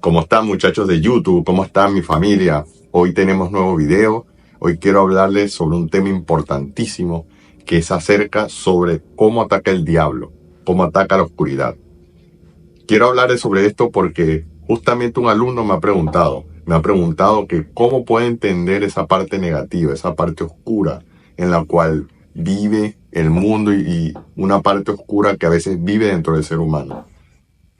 ¿Cómo están, muchachos de YouTube? ¿Cómo está mi familia? Hoy tenemos nuevo video. Hoy quiero hablarles sobre un tema importantísimo que es acerca sobre cómo ataca el diablo, cómo ataca la oscuridad. Quiero hablarles sobre esto porque justamente un alumno me ha preguntado que cómo puede entender esa parte negativa, esa parte oscura en la cual vive el mundo y una parte oscura que a veces vive dentro del ser humano.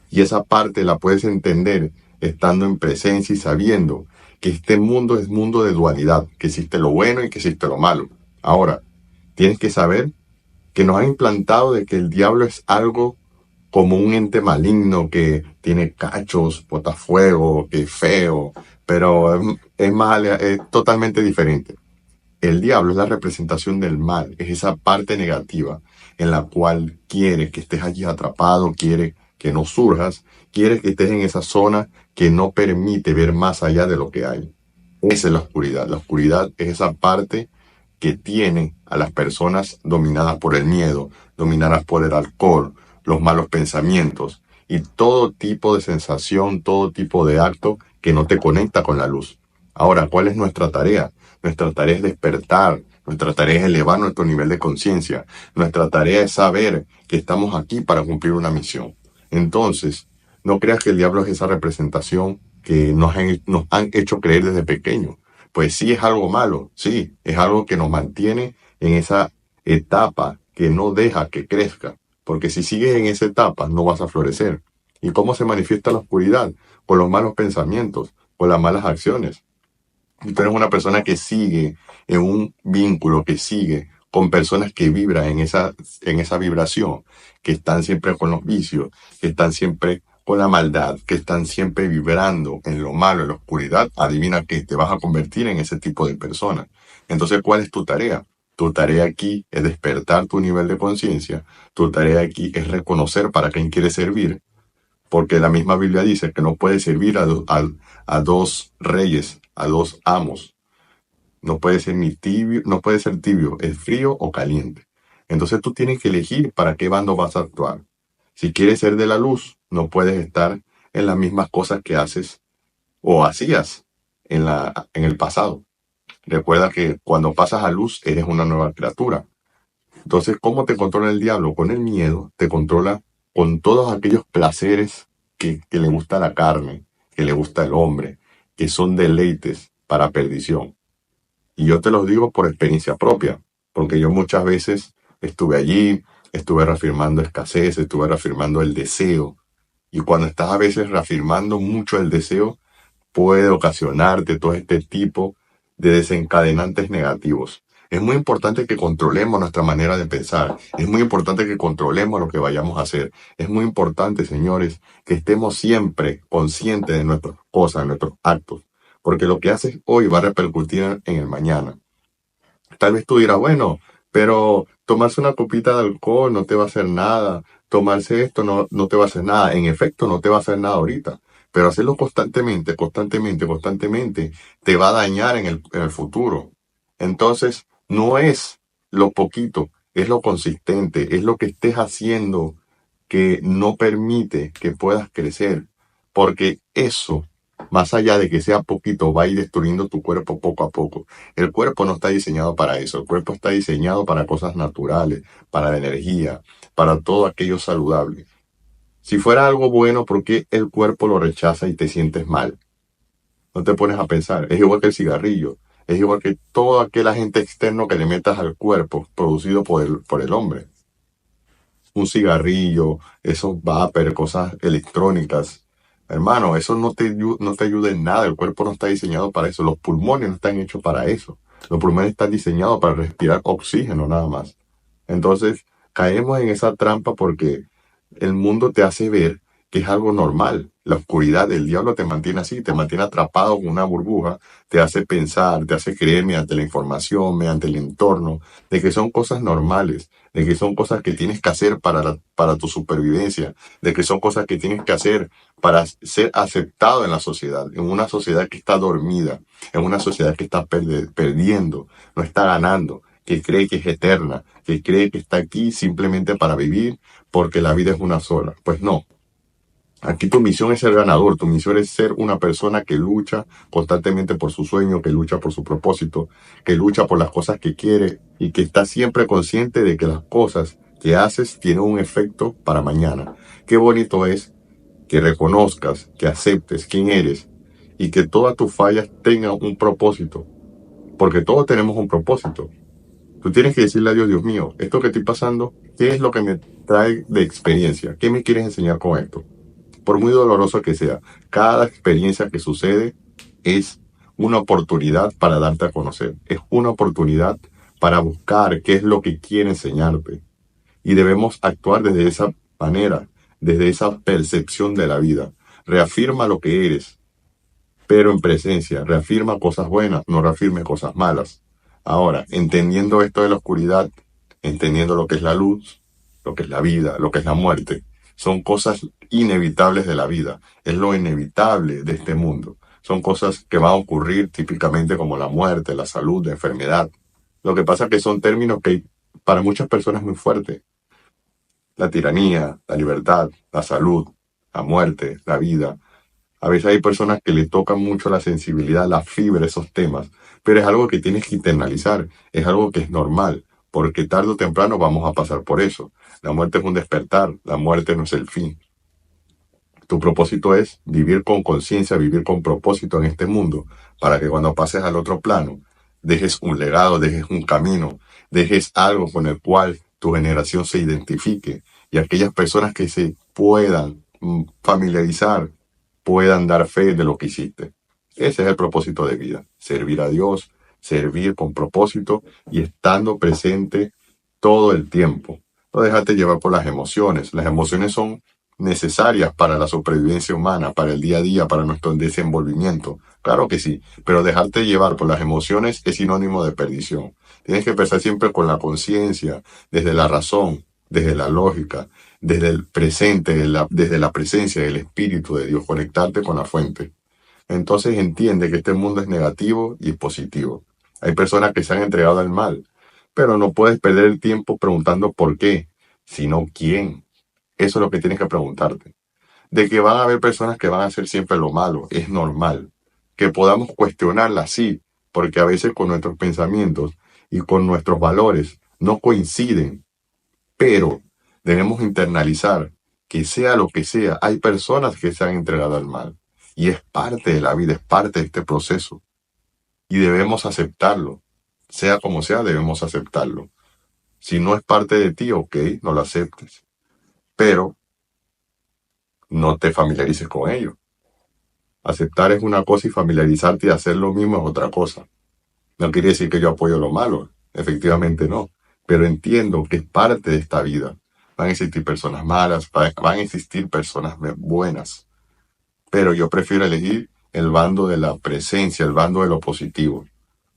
Y esa parte la puedes entender estando en presencia y sabiendo que este mundo es mundo de dualidad, que existe lo bueno y que existe lo malo. Ahora, tienes que saber que nos han implantado de que el diablo es algo como un ente maligno que tiene cachos, bota fuego, que es feo, pero es totalmente diferente. El diablo es la representación del mal, es esa parte negativa en la cual quiere que estés allí atrapado, quiere que no surjas, quiere que estés en esa zona que no permite ver más allá de lo que hay. Esa es la oscuridad. La oscuridad es esa parte que tiene a las personas dominadas por el miedo, dominadas por el alcohol, los malos pensamientos y todo tipo de sensación, todo tipo de acto que no te conecta con la luz. Ahora, ¿cuál es nuestra tarea? Nuestra tarea es despertar, nuestra tarea es elevar nuestro nivel de conciencia, nuestra tarea es saber que estamos aquí para cumplir una misión. Entonces, no creas que el diablo es esa representación que nos han hecho creer desde pequeños. Pues sí es algo malo, sí, es algo que nos mantiene en esa etapa que no deja que crezca, porque si sigues en esa etapa no vas a florecer. ¿Y cómo se manifiesta la oscuridad? Con los malos pensamientos, con las malas acciones. Y tú eres una persona que sigue en un vínculo, que sigue con personas que vibran en esa vibración, que están siempre con los vicios, que están siempre con la maldad, que están siempre vibrando en lo malo, en la oscuridad. Adivina que te vas a convertir en ese tipo de persona. Entonces, ¿cuál es tu tarea? Tu tarea aquí es despertar tu nivel de conciencia. Tu tarea aquí es reconocer para quién quieres servir, porque la misma Biblia dice que no puedes servir a dos reyes, a dos amos. No puede ser ni tibio, no puede ser tibio, es frío o caliente. Entonces tú tienes que elegir para qué bando vas a actuar. Si quieres ser de la luz, no puedes estar en las mismas cosas que haces o hacías en el pasado. Recuerda que cuando pasas a luz eres una nueva criatura. Entonces, ¿cómo te controla el diablo? Con el miedo, te controla con todos aquellos placeres que le gusta la carne, que le gusta el hombre, que son deleites para perdición. Y yo te los digo por experiencia propia, porque yo muchas veces estuve allí, estuve reafirmando escasez, estuve reafirmando el deseo. Y cuando estás a veces reafirmando mucho el deseo, puede ocasionarte todo este tipo de desencadenantes negativos. Es muy importante que controlemos nuestra manera de pensar. Es muy importante que controlemos lo que vayamos a hacer. Es muy importante, señores, que estemos siempre conscientes de nuestras cosas, de nuestros actos. Porque lo que haces hoy va a repercutir en el mañana. Tal vez tú dirás, bueno, pero tomarse una copita de alcohol no te va a hacer nada. Tomarse esto no te va a hacer nada. En efecto, no te va a hacer nada ahorita. Pero hacerlo constantemente, te va a dañar en el futuro. Entonces, no es lo poquito, es lo consistente, es lo que estés haciendo que no permite que puedas crecer. Porque eso, más allá de que sea poquito, va a ir destruyendo tu cuerpo poco a poco. El cuerpo no está diseñado para eso. El cuerpo está diseñado para cosas naturales, para la energía, para todo aquello saludable. Si fuera algo bueno, ¿por qué el cuerpo lo rechaza y te sientes mal? No te pones a pensar. Es igual que el cigarrillo. Es igual que todo aquel agente externo que le metas al cuerpo, producido por el hombre. Un cigarrillo, esos vapor, cosas electrónicas. Hermano, eso no te ayuda en nada. El cuerpo no está diseñado para eso. Los pulmones no están hechos para eso. Los pulmones están diseñados para respirar oxígeno nada más. Entonces, caemos en esa trampa porque el mundo te hace ver que es algo normal. La oscuridad del diablo te mantiene así, te mantiene atrapado con una burbuja, te hace pensar, te hace creer mediante la información, mediante el entorno, de que son cosas normales, de que son cosas que tienes que hacer para tu supervivencia, de que son cosas que tienes que hacer para ser aceptado en la sociedad, en una sociedad que está dormida, en una sociedad que está perdiendo, no está ganando, que cree que es eterna, que cree que está aquí simplemente para vivir porque la vida es una sola. Pues no, Aquí tu misión es ser ganador, tu misión es ser una persona que lucha constantemente por su sueño, que lucha por su propósito, que lucha por las cosas que quiere y que está siempre consciente de que las cosas que haces tienen un efecto para mañana. Qué bonito es que reconozcas, que aceptes quién eres y que todas tus fallas tengan un propósito, porque todos tenemos un propósito. Tú tienes que decirle a Dios, Dios mío, esto que estoy pasando, ¿qué es lo que me trae de experiencia? ¿Qué me quieres enseñar con esto? Por muy doloroso que sea, cada experiencia que sucede es una oportunidad para darte a conocer, es una oportunidad para buscar qué es lo que quiere enseñarte. Y debemos actuar desde esa manera, desde esa percepción de la vida. Reafirma lo que eres, pero en presencia. Reafirma cosas buenas, no reafirme cosas malas. Ahora, entendiendo esto de la oscuridad, entendiendo lo que es la luz, lo que es la vida, lo que es la muerte, son cosas inevitables de la vida. Es lo inevitable de este mundo. Son cosas que van a ocurrir típicamente como la muerte, la salud, la enfermedad. Lo que pasa es que son términos que para muchas personas es muy fuertes. La tiranía, la libertad, la salud, la muerte, la vida. A veces hay personas que le tocan mucho la sensibilidad, la fibra, esos temas, pero es algo que tienes que internalizar, es algo que es normal, porque tarde o temprano vamos a pasar por eso. La muerte es un despertar, la muerte no es el fin. Tu propósito es vivir con conciencia, vivir con propósito en este mundo, para que cuando pases al otro plano, dejes un legado, dejes un camino, dejes algo con el cual tu generación se identifique y aquellas personas que se puedan familiarizar, puedan dar fe de lo que hiciste. Ese es el propósito de vida, servir a Dios, servir con propósito y estando presente todo el tiempo. No dejarte llevar por las emociones. Las emociones son necesarias para la supervivencia humana, para el día a día, para nuestro desenvolvimiento. Claro que sí, pero dejarte llevar por las emociones es sinónimo de perdición. Tienes que pensar siempre con la conciencia, desde la razón, desde la lógica, desde el presente, desde la presencia del Espíritu de Dios, conectarte con la fuente. Entonces entiende que este mundo es negativo y positivo. Hay personas que se han entregado al mal, pero no puedes perder el tiempo preguntando por qué, sino quién. Eso es lo que tienes que preguntarte. De que van a haber personas que van a hacer siempre lo malo, es normal. Que podamos cuestionarla, sí, porque a veces con nuestros pensamientos y con nuestros valores no coinciden, pero debemos internalizar que sea lo que sea, hay personas que se han entregado al mal. Y es parte de la vida, es parte de este proceso. Y debemos aceptarlo. Sea como sea, debemos aceptarlo. Si no es parte de ti, ok, no lo aceptes. Pero no te familiarices con ello. Aceptar es una cosa y familiarizarte y hacer lo mismo es otra cosa. No quiere decir que yo apoyo lo malo, efectivamente no, pero entiendo que es parte de esta vida. Van a existir personas malas, van a existir personas buenas, pero yo prefiero elegir el bando de la presencia, el bando de lo positivo.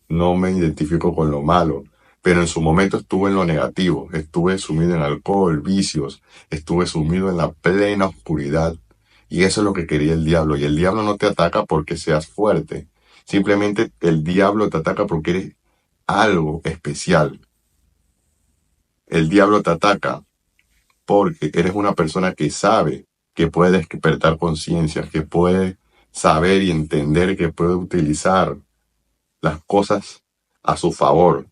No me identifico con lo malo, pero en su momento estuve en lo negativo, estuve sumido en alcohol, vicios, estuve sumido en la plena oscuridad. Y eso es lo que quería el diablo. Y el diablo no te ataca porque seas fuerte. Simplemente el diablo te ataca porque eres algo especial. El diablo te ataca porque eres una persona que sabe que puede despertar conciencia, que puede saber y entender que puede utilizar las cosas a su favor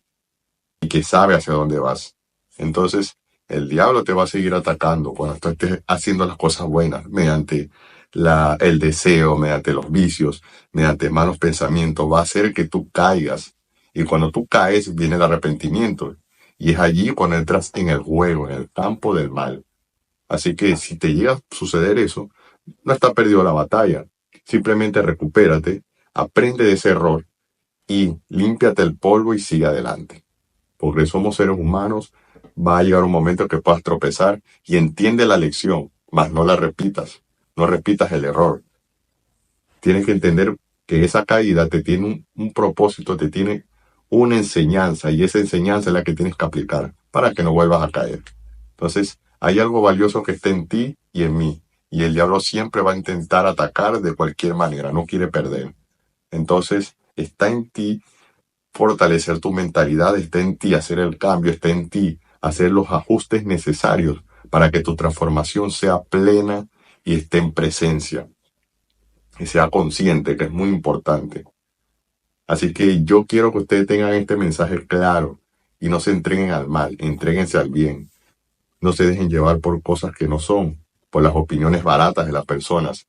y que sabe hacia dónde vas. Entonces, el diablo te va a seguir atacando cuando tú estés haciendo las cosas buenas, mediante el deseo, mediante los vicios, mediante malos pensamientos. Va a hacer que tú caigas. Y cuando tú caes, viene el arrepentimiento. Y es allí cuando entras en el juego, en el campo del mal. Así que si te llega a suceder eso, no está perdido la batalla. Simplemente recupérate, aprende de ese error y límpiate el polvo y sigue adelante. Porque somos seres humanos, va a llegar un momento que puedas tropezar y entiende la lección, mas no la repitas. No repitas el error. Tienes que entender que esa caída te tiene un propósito, te tiene una enseñanza y esa enseñanza es la que tienes que aplicar para que no vuelvas a caer. Entonces, hay algo valioso que está en ti y en mí. Y el diablo siempre va a intentar atacar de cualquier manera, no quiere perder. Entonces, está en ti fortalecer tu mentalidad, está en ti hacer el cambio, está en ti hacer los ajustes necesarios para que tu transformación sea plena y esté en presencia y sea consciente, que es muy importante. Así que yo quiero que ustedes tengan este mensaje claro y no se entreguen al mal, entréguense al bien. No se dejen llevar por cosas que no son, por las opiniones baratas de las personas.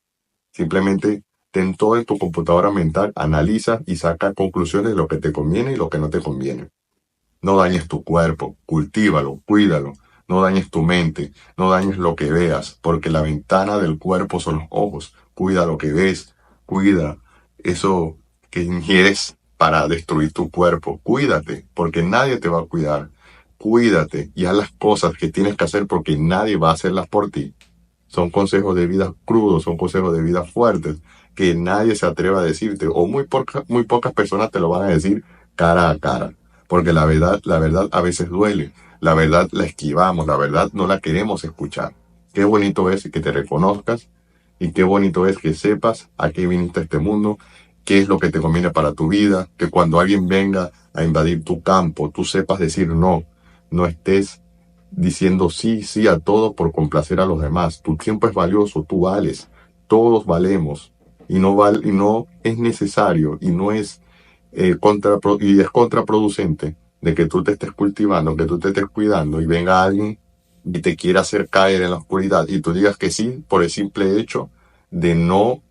Simplemente ten todo en tu computadora mental, analiza y saca conclusiones de lo que te conviene y lo que no te conviene. No dañes tu cuerpo, cultívalo, cuídalo. No dañes tu mente, no dañes lo que veas, porque la ventana del cuerpo son los ojos. Cuida lo que ves, cuida eso que ingieres para destruir tu cuerpo. Cuídate, porque nadie te va a cuidar. Cuídate y haz las cosas que tienes que hacer porque nadie va a hacerlas por ti. Son consejos de vida crudos, son consejos de vida fuertes, que nadie se atreve a decirte, o muy pocas personas te lo van a decir cara a cara. Porque la verdad a veces duele, la verdad la esquivamos, la verdad no la queremos escuchar. Qué bonito es que te reconozcas y qué bonito es que sepas a qué viniste a este mundo, qué es lo que te conviene para tu vida, que cuando alguien venga a invadir tu campo, tú sepas decir no, no estés diciendo sí, sí a todo por complacer a los demás. Tu tiempo es valioso, tú vales, todos valemos y y no es necesario y no es y es contraproducente de que tú te estés cultivando, que tú te estés cuidando y venga alguien y te quiera hacer caer en la oscuridad y tú digas que sí por el simple hecho de no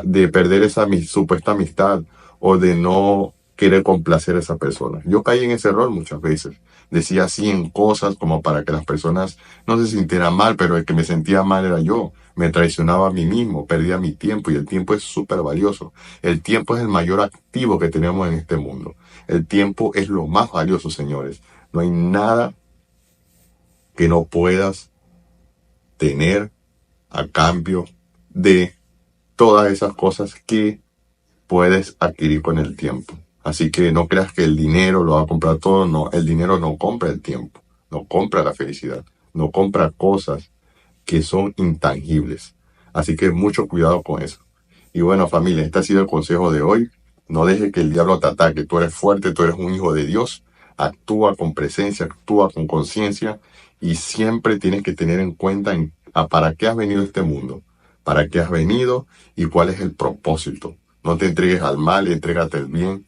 de perder esa supuesta amistad o de no querer complacer a esa persona. Yo caí en ese error muchas veces. Decía 100 cosas como para que las personas no se sintieran mal, pero el que me sentía mal era yo. Me traicionaba a mí mismo, perdía mi tiempo y el tiempo es súper valioso. El tiempo es el mayor activo que tenemos en este mundo. El tiempo es lo más valioso, señores. No hay nada que no puedas tener a cambio de todas esas cosas que puedes adquirir con el tiempo. Así que no creas que el dinero lo va a comprar todo. No, el dinero no compra el tiempo, no compra la felicidad, no compra cosas que son intangibles. Así que mucho cuidado con eso. Y bueno, familia, este ha sido el consejo de hoy. No dejes que el diablo te ataque. Tú eres fuerte, tú eres un hijo de Dios. Actúa con presencia, actúa con conciencia y siempre tienes que tener en cuenta para qué has venido a este mundo, para qué has venido y cuál es el propósito. No te entregues al mal, entrégate al bien.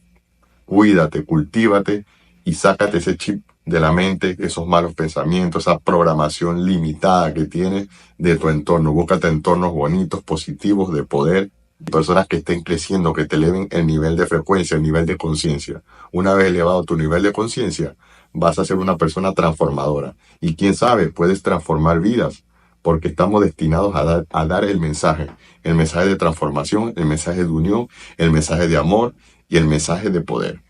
Cuídate, cultívate y sácate ese chip de la mente, esos malos pensamientos, esa programación limitada que tienes de tu entorno. Búscate entornos bonitos, positivos, de poder, personas que estén creciendo, que te eleven el nivel de frecuencia, el nivel de conciencia. Una vez elevado tu nivel de conciencia, vas a ser una persona transformadora. Y quién sabe, puedes transformar vidas, porque estamos destinados a dar el mensaje de transformación, el mensaje de unión, el mensaje de amor y el mensaje de poder.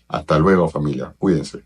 Hasta luego, familia. Cuídense.